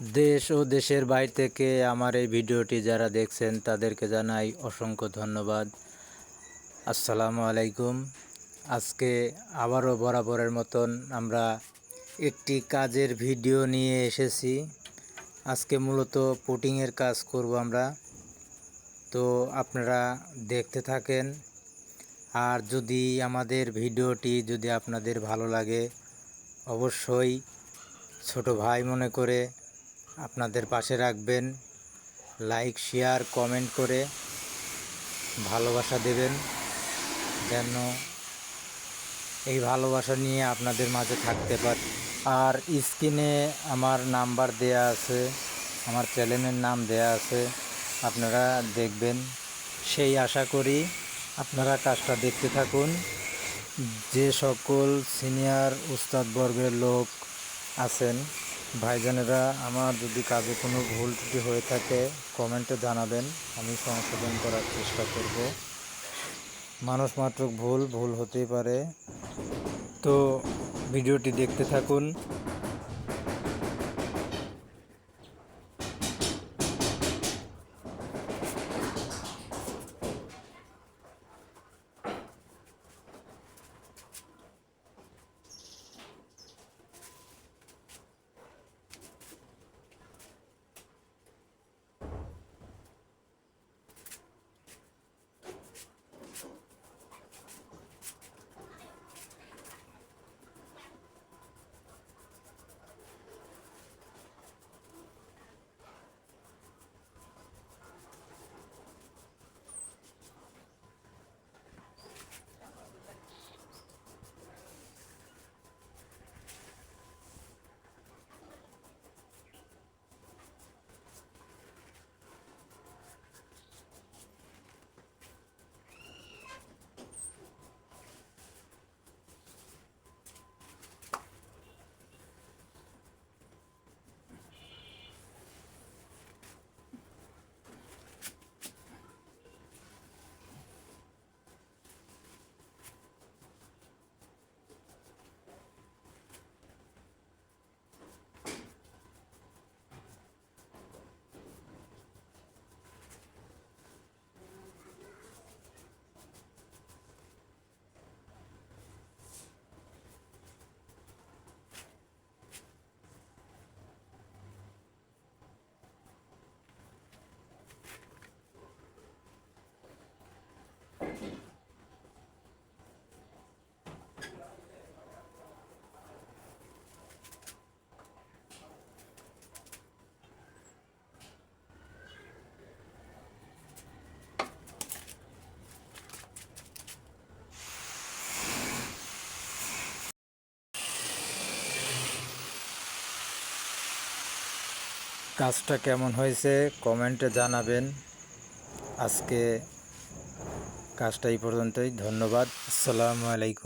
দেশ ও দেশের বাইরে থেকে আমার এই ভিডিওটি যারা দেখছেন তাদেরকে জানাই অসংখ্য ধন্যবাদ। আসসালামু আলাইকুম। আজকে আবারও বরাবরের মতন আমরা একটি কাজের ভিডিও নিয়ে এসেছি। আজকে মূলত পুটিংয়ের কাজ করব আমরা, তো আপনারা দেখতে থাকেন। আর যদি আমাদের ভিডিওটি যদি আপনাদের ভালো লাগে, অবশ্যই ছোট ভাই মনে করে আপনাদের পাশে রাখবেন, লাইক শেয়ার কমেন্ট করে ভালোবাসা দেবেন, যেন এই ভালোবাসা নিয়ে আপনাদের মাঝে থাকতে পারি। আর স্ক্রিনে আমার নাম্বার দেয়া আছে, আমার চ্যানেলের নাম দেয়া আছে, আপনারা দেখবেন। সেই আশা করি আপনারা কাজটা দেখতে থাকুন। যে সকল সিনিয়র উস্তাদবর্গের লোক আছেন, ভাইজানেরা, আমার যদি কাজে কোনো ভুল ত্রুটি হয়ে থাকে কমেন্টে জানাবেন, আমি সংশোধন করার চেষ্টা করব। মানুষ মাত্র ভুল হতেই পারে, তো ভিডিওটি দেখতে থাকুন। কাজটা কেমন হয়েছে কমেন্টে জানাবেন। আজকে কাজটা এই পর্যন্তই। ধন্যবাদ। আসসালামু আলাইকুম।